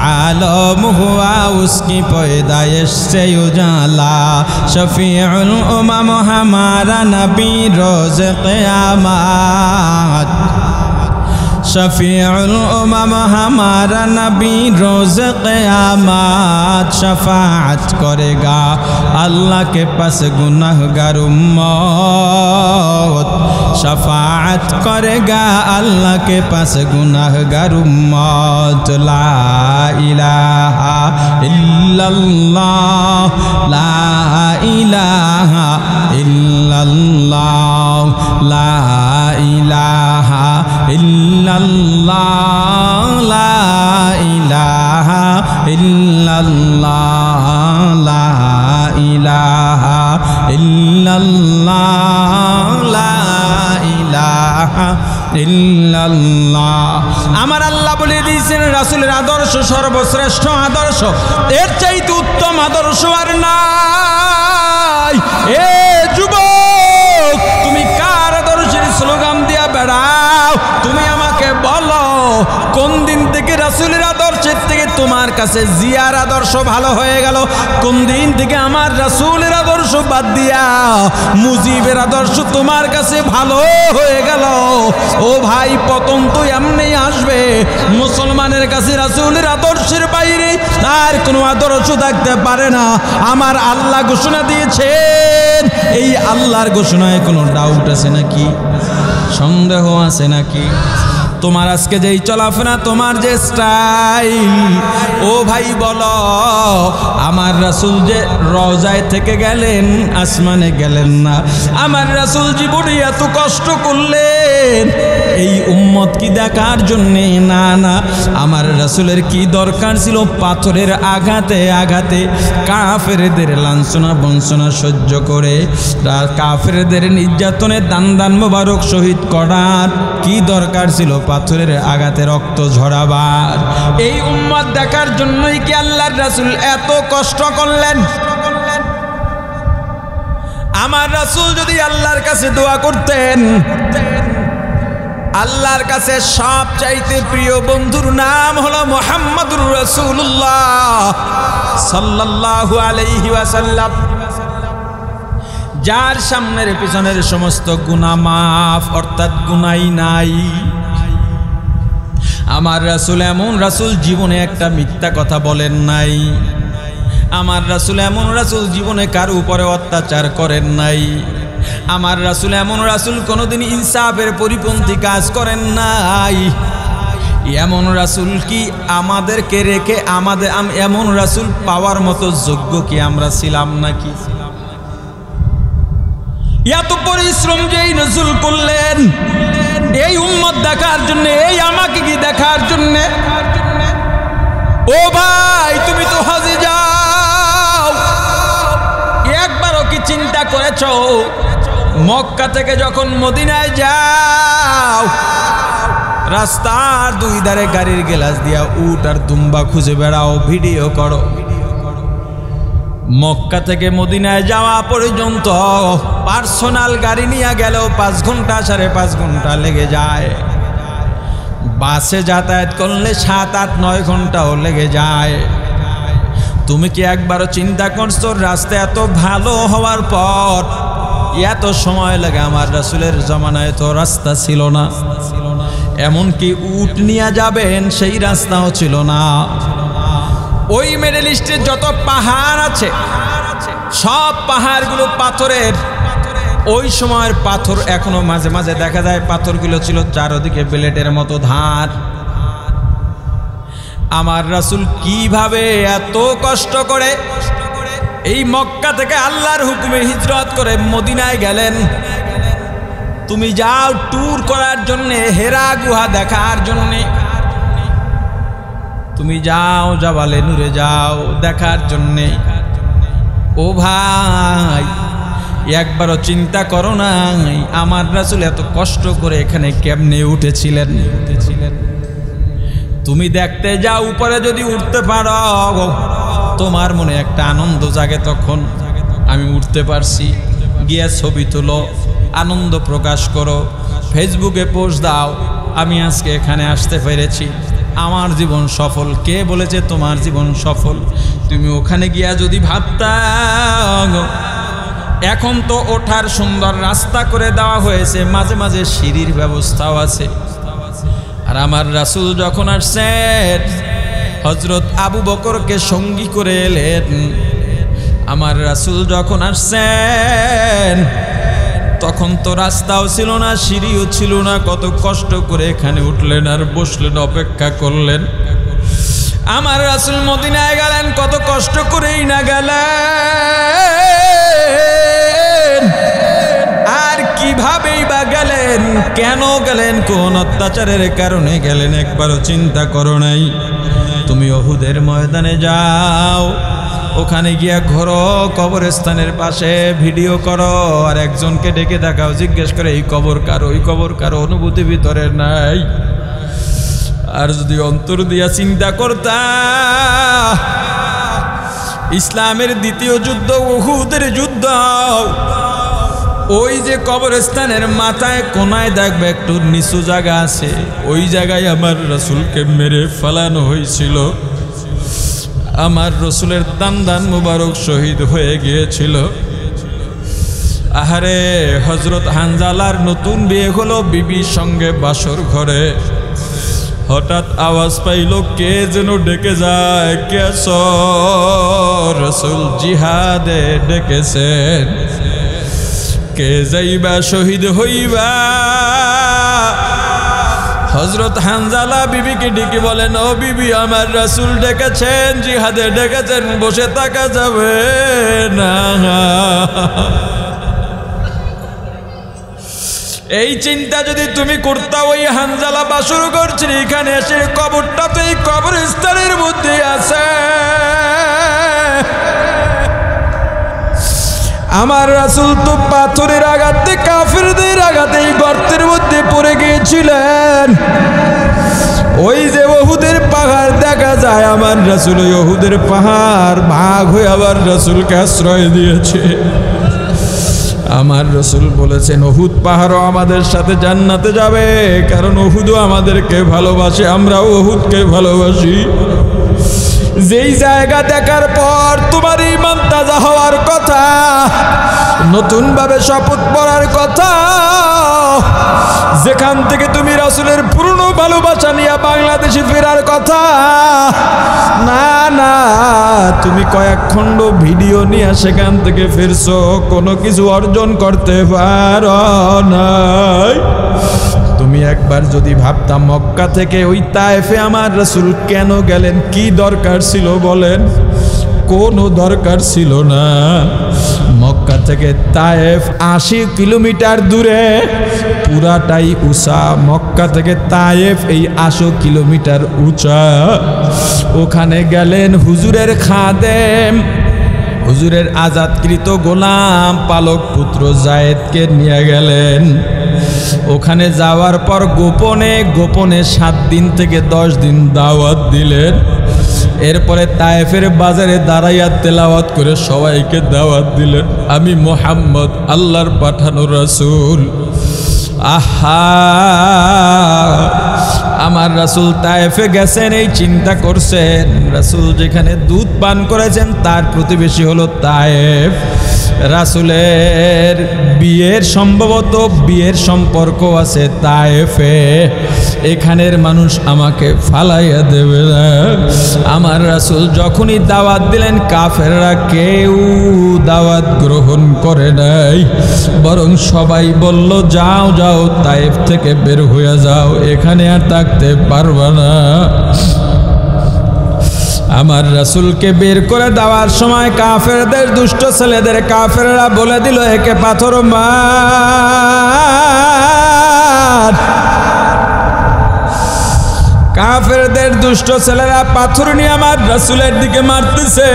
S1: आलम हुआ उसकी पैदाइश से उजाला, शफीउल उमम हमारा नबी रोज़ क़यामत, शफीउल उमम हमारा नबी रोज़ क़यामत, शफाअत करेगा अल्लाह के पास गुनाहगार उम्मत, शफाअत करेगा अल्लाह के पास गुनाहगार उम्मत। ला इलाहा इल्लल्लाह, ला इलाहा इल्लल्लाह, ला इलाहा इल्लल्लाह, ला इलाहा इल्लल्लाह, ला इलाहा इल्लल्लाह, ला ইলাহা ইল্লাল্লাহ। আমার আল্লাহ বলে দিয়েছেন, রাসূলের আদর্শ সর্বশ্রেষ্ঠ আদর্শ, এর চাইতে উত্তম আদর্শ আর নাই। এ যুবক, তুমি কার আদর্শের স্লোগান দিয়া বেড়াও? তুমি আমাকে বলো, কোন দিন থেকে রাসূলের আদর্শের থেকে তোমার কাছে জিয়ার আদর্শ ভালো হয়ে গেল? কোন দিন থেকে আমার রাসূলের আদর্শ বাদ দিয়া মুজিবের আদর্শ তোমার কাছে ভালো হয়ে গেল? ও ভাই, পতন তো এমনি আসবে। মুসলমানের কাছে রাসূলের আদর্শের বাইরে আর কোনো আদর্শ থাকতে পারে না। আমার আল্লাহ ঘোষণা দিয়েছেন। এই আল্লাহর ঘোষণায় কোনো ডাউট আছে নাকি? সন্দেহ আছে নাকি? তোমার আজকে যেই চলাফেরা, তোমার যে স্টাইল, ও ভাই বলো, আমার রাসূল যে রওজায় থেকে গেলেন, আসমানে গেলেন না। আমার রাসূল জীবনে এত কষ্ট করলেন এই উম্মত কি দেখার জন্যে? না না, আমার রাসূলের কি দরকার ছিল পাথরের আঘাতে আঘাতে কাফেরদের লাঞ্ছনা বঞ্চনা সহ্য করে, কাফেরদের নির্যাতনে দান দান মোবারক শহীদ করার কি দরকার ছিল পাথরের আঘাতে রক্ত ঝরাবার? এই উম্মত দেখার জন্যই কি আল্লাহর রাসূল এত কষ্ট করলেন? আমার রাসূল যদি আল্লাহর কাছে দোয়া করতেন, আল্লাহর কাছে সবচাইতে প্রিয় বন্ধুর নাম হলো মুহাম্মদুর রাসূলুল্লাহ সাল্লাল্লাহু আলাইহি ওয়াসাল্লাম, যার সামনের পিছনের সমস্ত গুনাহ মাফ, অর্থাৎ গুনাই নাই। আমার রাসূল এমন রাসূল, জীবনে একটা মিথ্যা কথা বলেন নাই। আমার রাসূল এমন রাসূল, জীবনে কারো উপরে অত্যাচার করেন নাই। আমার রাসূল এমন রাসূল, কোনোদিন ইনসাফের পরিপন্থী কাজ করেন নাই। এমন রাসূল কি আমাদেরকে রেখে এমন রাসূল পাওয়ার মতো যোগ্য কি আমরা ছিলাম নাকি? এত পরিশ্রম যেই রাসূল করলেন এই উম্মত দেখার জন্য, এই আমাকে কি দেখার জন্য? ও ভাই, তুমি তো হজে যাও, একবারও কি চিন্তা করেছো মক্কা থেকে যখন মদিনায় যাও, রাস্তার দুই ধারে গাড়ির গ্লাস দিয়া উট আর দুম্বা খুঁজে বেড়াও, ভিডিও করো। মক্কা থেকে মদিনায় যাওয়া পর্যন্ত পার্সোনাল গাড়ি নিয়ে গেলেও 5 ঘন্টা 5.5 ঘন্টা লেগে যায়। বাসে যাতায়াত করলে 7, 8, 9 ঘন্টাও লেগে যায়। তুমি কি একবারও চিন্তা করছো রাস্তা এত ভালো হওয়ার পর এত সময় লাগে? আমার রাসূলের জামানায় তো রাস্তা ছিল না, এমনকি উট নিয়ে যাবেন সেই রাস্তাও ছিল না। ওই মিডল ইস্টের যত পাহাড় আছে সব পাহাড়গুলো পাথরের। ওই সময়ের পাথর এখনো মাঝে মাঝে দেখা যায়, পাথরগুলো ছিল চারদিকে ব্লেডের মতো ধার। আমার রাসূল কিভাবে এত কষ্ট করে এই মক্কা থেকে আল্লাহর হুকুমে হিজরত করে মদিনায় গেলেন? তুমি যাও ট্যুর করার জন্য, হেরা গুহা দেখার জন্য, তুমি যাও জাবালে নূরে যাও দেখার জন্য। ও ভাই, একবারও চিন্তা করো নাই আমার রাসূল এত কষ্ট করে এখানে কেমনে উঠেছিলেন? তুমি দেখতে যাও, উপরে যদি উঠতে পারো তোমার মনে একটা আনন্দ জাগে, তখন আমি উঠতে পারছি, গিয়ে ছবি তুলো, আনন্দ প্রকাশ করো, ফেসবুকে পোস্ট দাও, আমি আজকে এখানে আসতে পেরেছি, আমার জীবন সফল। কে বলেছে তোমার জীবন সফল? তুমি ওখানে গিয়া যদি ভাবতা এখন তো ওঠার সুন্দর রাস্তা করে দেওয়া হয়েছে, মাঝে মাঝে সিঁড়ির ব্যবস্থাও আছে। আর আমার রাসূল যখন আসছেন, হযরত আবু বকরকে সঙ্গী করে এলেন। আমার রাসূল যখন আসছেন তখন তো রাস্তাও ছিল না, সিঁড়িও ছিল না, কত কষ্ট করে এখানে উঠলেন আর বসলেন, অপেক্ষা করলেন। আমার রাসূল মদিনায় গেলেন, কত কষ্ট করেই না গেলেন, আর কিভাবেই বা গেলেন, কেন গেলেন, কোন অত্যাচারের কারণে গেলেন একবারও চিন্তা করো নাই? তুমি উহুদের ময়দানে যাও, ওখানে গিয়া ঘোরো, কবরস্থানের পাশে ভিডিও করো, আর একজনকে ডেকে দেখাও, জিজ্ঞেস করে এই কবর কারো, ওই কবর কারো, অনুভূতি ভিতরে নাই। আর যদি অন্তর দিয়া চিন্তা করতা, ইসলামের দ্বিতীয় যুদ্ধ উহুদের যুদ্ধ, ওই যে কবরস্থানের মাথায় কোনায় দেখবে একটু নিচু জায়গা আছে, ওই জায়গায় আমার রাসূলকে মেরে ফেলানো হয়েছিল। আমার রসুলের দান মুবারক শহীদ হয়ে গিয়েছিল। আহারে হযরত হানজালার নতুন বিয়ে হলো বিবির সঙ্গে বাসর ঘরে। হঠাৎ আওয়াজ পাইল কে যেন ডেকে যায়, কে রসুল জিহাদে ডেকেছেন, কে যাইবা শহীদ হইবা। হযরত হানজালা বিবিকে ডেকে বলেন, ও বিবি আমার রাসূল ডেকেছেন, জিহাদে ডেকেছেন, বসে থাকা যাবে না। এই চিন্তা যদি তুমি করতা, ওই হানজালা বাসর করছিল এখানে এসে, কবরটা তো এই কবরস্থানের মধ্যে আছে। আমার রাসূল তো পাথরের আঘাতে, কাফিরদের আঘাতে এই গর্তের মধ্যে পড়ে গিয়েছিলেন। ওই যে উহুদের পাহাড় দেখা যায়, আমার রাসূল ওই উহুদের পাহাড় ভাগ হয়ে আবার রাসূলকে আশ্রয় দিয়েছে। আমার রাসূল বলেছেন উহুদ পাহাড়ও আমাদের সাথে জান্নাতে যাবে, কারণ উহুদও আমাদেরকে ভালোবাসে, আমরাও উহুদকে ভালোবাসি। যেই জায়গা দেখার পর তোমার ঈমান তাজা হওয়ার কথা, নতুন ভাবে শপথ পড়ার কথা, যেখান থেকে তুমি রাসূলের পুরনো ভালোবাসা নিয়ে বাংলাদেশে ফেরার কথা, না না, তুমি কয়েক খণ্ড ভিডিও নিয়ে সেখান থেকে ফিরছো, কোনো কিছু অর্জন করতে পারো নাই। তুমি একবার যদি ভাবতাম মক্কা থেকে ওই তায়েফে আমার রাসূল কেন গেলেন, কি দরকার ছিল বলেন? কোনো দরকার ছিল না। মক্কা থেকে তায়েফ 80 কিলোমিটার দূরে, পুরাটাই উঁচা। মক্কা থেকে তায়েফ এই 80 কিলোমিটার উঁচা। ওখানে গেলেন হুজুরের খাদেম, হুজুরের আজাদকৃত গোলাম পালক পুত্র যায়েদকে নিয়ে গেলেন। ওখানে যাওয়ার পর গোপনে গোপনে 7 দিন থেকে 10 দিন দাওয়াত দিলেন। এরপরে তায়েফের বাজারে দাঁড়াইয়া তেলাওয়াত করে সবাইকে দাওয়াত দিলেন, আমি মুহাম্মদ আল্লাহর পাঠানো রাসূল। আহা, আমার রাসূল তায়েফে গেছেন, এই চিন্তা করছেন রাসূল যেখানে দুধ পান করেছেন তার প্রতিবেশী হলো তায়েফ। রাসূলের বিয়ের সম্ভবত বিয়ের সম্পর্ক আছে তায়েফে, এখানের মানুষ আমাকে ফালাইয়া দেবে না। আমার রাসূল যখনই দাওয়াত দিলেন, কাফেররা কেউ দাওয়াত গ্রহণ করে নাই, বরং সবাই বলল যাও যাও তায়েফ থেকে বের হয়ে যাও, এখানে আর থাকতে পারবা না। আমার রাসূলকে বের করে দেওয়ার সময় কাফেরদের, দুষ্ট ছেলেদের কাফেররা বলে দিল একে পাথর মার। কাফেরদের দুষ্ট ছেলেরা পাথর নিয়ে আমার রাসূলের দিকে মারতেছে।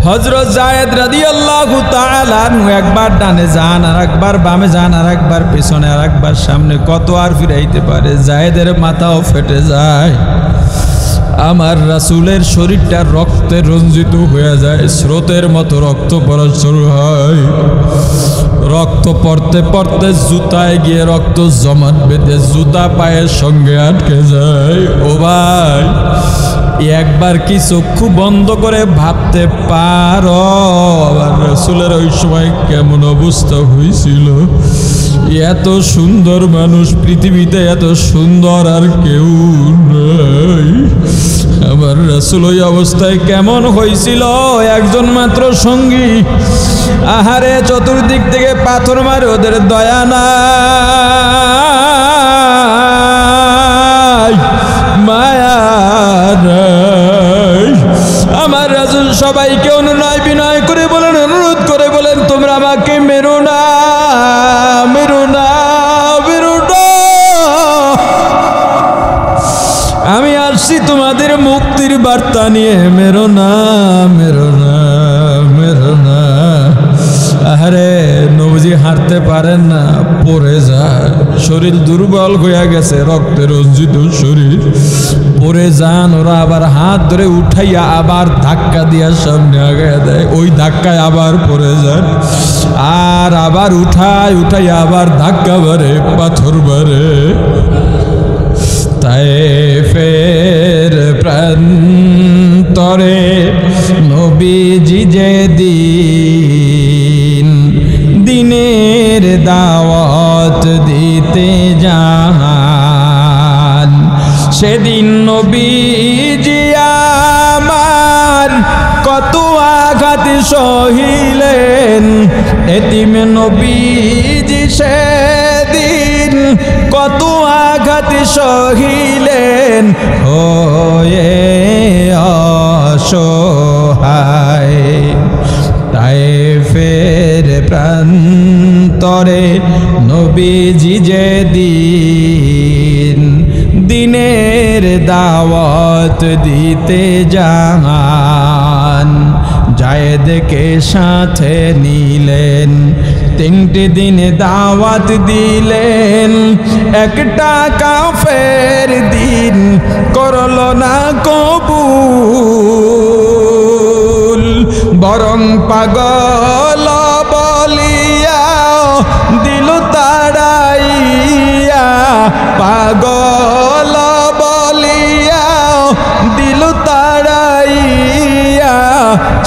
S1: হযরত যায়েদ রাদিয়াল্লাহু তাআলা আনহু একবার ডানে যান, আর একবার বামে যান, আর একবার পিছনে, আর একবার সামনে, কত আর ফিরাইতে পারে? যায়েদের মাথাও ফেটে যায়। আমার রাসূলের শরীরটা রক্তে রঞ্জিত হয়ে যায়, স্রোতের মতো রক্ত পড়া শুরু হয়। রক্ত পড়তে পড়তে জুতায় গিয়ে রক্ত জমাট বেঁধে জুতা পায়ের সঙ্গে আটকে যায়। ও ভাই, একবার কি চক্ষু বন্ধ করে ভাবতে পারো আমার রাসূলের ওই সময় কেমন অবস্থা হয়েছিল? এত সুন্দর মানুষ পৃথিবীতে, এত সুন্দর আর কেউ নাই। আমার রাসূল ওই অবস্থায় কেমন হয়েছিল? একজন মাত্র সঙ্গী, আহারে চতুর্দিক থেকে পাথর মারে, ওদের দয়া নাই, মায়া নাই। আমার রাসূল সবাইকে অনুনয় বিনয় করে বলেন, অনুরোধ করে বলেন, তোমরা আমাকে মেরো না, মেরো না, মেরো না, আমি আসছি তোমাদের মুক্তির বার্তা নিয়ে, মেরো না, মেরো না, মেরো না। আরে নবীজি হাঁটতে পারেন না, পড়ে যায়, শরীর দুর্বল হয়ে গেছে, রক্তে রঞ্জিত শরীর, পড়ে যান। ওরা আবার হাত ধরে উঠাইয়া আবার ধাক্কা দিয়া সামনে আগায় দেয়, ওই ধাক্কায় আবার পড়ে যান, আর আবার উঠাইয়া আবার ধাক্কা বাড়ে, পাথর বাড়ে। তায়েফের প্রাণ কত আঘাত সহিলেন এতিম নবীজি সেদিন, কত আঘাত সহিলেন হয়ে অসহায়। তায়েফের প্রান্তরে নবীজি যেদিন দিনের দাওয়াত দিতে যান, জায়েদকে সাথে নিলেন, 3টে দিনে দাওয়াত দিলেন। একটা কাফের দিন করল না কবুল, বরং পাগল বলিয়া দিল তাড়াইয়া, পাগল বলিয়া দিল তাড়াইয়া।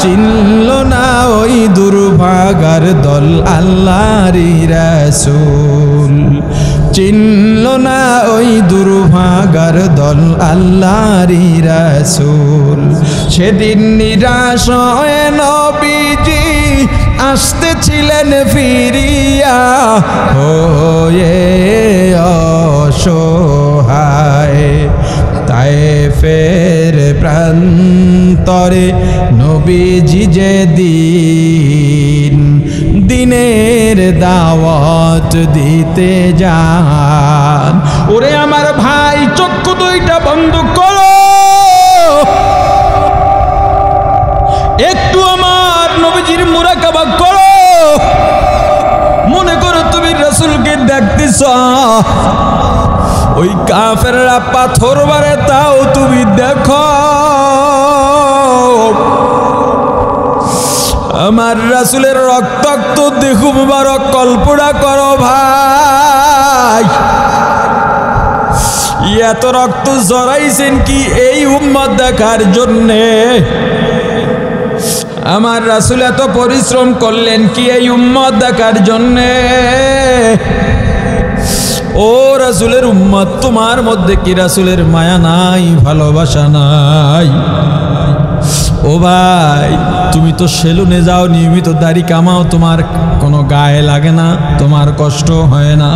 S1: চিনল না ওই দুর্ভাগার দল আল্লাহরই রাসূল, চিনল না ওই দুর্ভাগার দল আল্লাহরই রাসূল। সেদিন নিরাশ হয়ে নবীজি আসতেছিলেন ফিরিয়া, হয়ে অসহায়। তায়েফের প্রান্তরে নবীজি যেদিন দিনের দাওয়াত দিতে যান। ওরে আমার ভাই, চক্ষু দুইটা বন্ধ করো, একটু আমার নবীজির মুরাকাবা করো। মনে করো তুমি রাসূলকে দেখতেছ, ওই কাফেররা পাথর মারে তাও তুমি দেখো। আমার রাসূলের রক্তাক্ত দেহ মুবারক কল্পনা করো ভাই, এত রক্ত জড়াইছেন কি এই উম্মত দেখার জন্যে? আমার রাসূল এত পরিশ্রম করলেন কি এই উম্মত দেখার জন্যে? ও রাসূলের উম্মত, তোমার মধ্যে কি রাসূলের মায়া নাই, ভালোবাসা নাই? ও ভাই, তুমি তো সেলুনে যাও, নিয়মিত দাড়ি কামাও, তোমার কোনো গায়ে লাগে না, তোমার কষ্ট হয় না।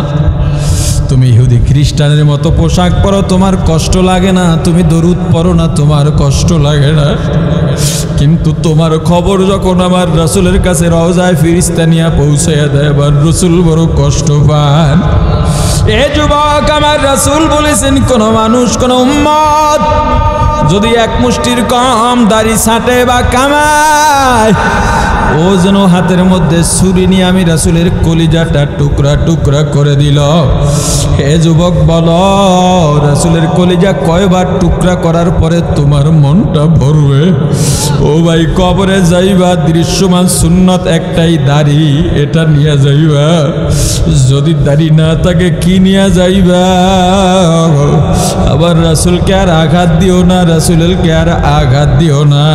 S1: তুমি ইহুদি খ্রিস্টানের মতো পোশাক পরো, তোমার কষ্ট লাগে না। তুমি দরুদ পড়ো না, তোমার কষ্ট লাগে না। কিন্তু তোমার খবর যখন আমার রাসূলের কাছে রওজায় ফিরিস্তা নিয়ে পৌঁছাইয়া দেয়, এবার রাসূল বড় কষ্ট পান। এ যুবক, আমার রাসূল বলেছেন, কোন মানুষ, কোন উম্মত যদি এক মুষ্টির কম দাড়ি ছাঁটে বা কামায়, ও যেন হাতের মধ্যে ছুরি নিয়ে আমি রাসূলের কলিজাটা টুকরা টুকরা করে দিল। হে যুবক, বলো রাসূলের কলিজা কয়বার টুকরা করার পরে তোমার মনটা ভরবে? ও ভাই, কবরে যাইবা, দৃশ্যমান সুন্নত একটাই দাড়ি, এটা নিয়ে যাইবা। যদি দাড়ি না থাকে কি নিয়ে যাইবা? আবার রাসূলকে আর আঘাত দিও না, রাসূলকে আর আঘাত দিও না।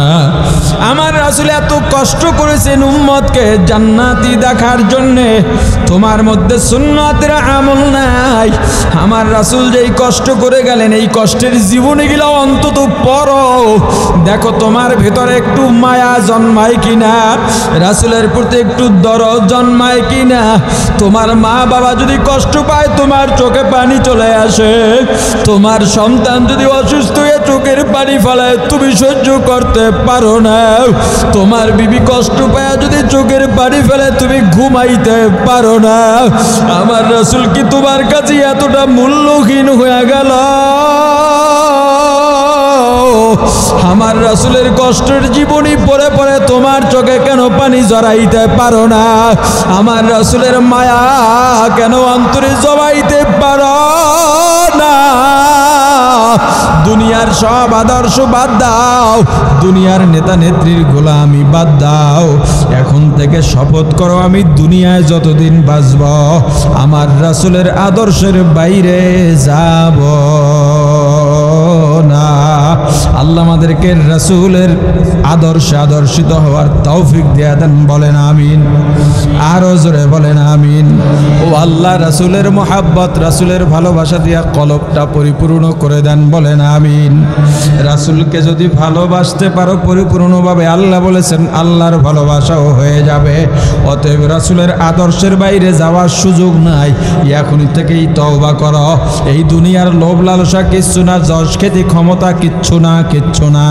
S1: আমার রাসূল এত কষ্ট করেছেন উম্মতকে জান্নাতি দেখার জন্যে, তোমার মধ্যে সুন্নতের আমল নাই। আমার রাসূল যেই কষ্ট করে গেলেন, এই কষ্টের জীবনে গেলে অন্তত পড়ো, দেখো তোমার ভেতরে একটু মায়া জন্মায় কিনা, রাসূলের প্রতি একটু দরদ জন্মায় কিনা। তোমার মা বাবা যদি কষ্ট পায়, তোমার চোখে পানি চলে আসে। তোমার সন্তান যদি অসুস্থ হয়ে চোখের পানি ফেলায়, তুমি সহ্য করতে পারো না। তোমার বিবি কষ্ট পায় যদি চোখের পানি ফেলে, তুমি ঘুমাইতে পারো না। আমার রাসূল কি তোমার কাছে এতটা মূল্যহীন হয়ে গেল? আমার রাসূলের কষ্টের জীবনী পড়ে পড়ে তোমার চোখে কেন পানি জড়াইতে পারো না? আমার রাসূলের মায়া কেন অন্তরে জমাইতে পারো না? দুনিয়ার সব আদর্শ বাদ দাও, দুনিয়ার নেতা নেত্রীর গোলামি বাদ দাও। এখন থেকে শপথ করো, আমি দুনিয়ায় যতদিন বাঁচব আমার রাসূলের আদর্শের বাইরে যাব না। আল্লাহ আমাদেরকে রাসূলের আদর্শে আদর্শিত হওয়ার তৌফিক দিয়ে দেন, বলেন আমিন। আরো জোরে বলেন আমিন। ও আল্লাহ, রাসূলের মুহাব্বত, রাসূলের ভালোবাসা দিয়া কলবটা পরিপূর্ণ করে দেন, বলেন আমিন। রাসূলকে যদি ভালোবাসতে পারো পরিপূর্ণভাবে, আল্লাহ বলেছেন আল্লাহর ভালোবাসাও হয়ে যাবে। অতএব রাসূলের আদর্শের বাইরে যাওয়ার সুযোগ নাই। এখনই থেকেই তওবা করো। এই দুনিয়ার লোভ লালসা কিচ্ছু না, যশ খ্যাতি ক্ষমতা কিচ্ছু না, কিচ্ছু না।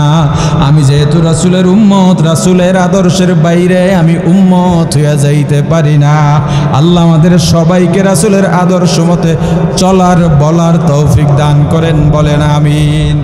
S1: আমি যেহেতু রাসূলের উম্মত, রাসূলের আদর্শের বাইরে আমি উম্মত হয়ে যাইতে পারি না। আল্লাহ আমাদের সবাইকে রাসূলের আদর্শ মতে চলার বলার তৌফিক দান করেন, বলেন আমিন।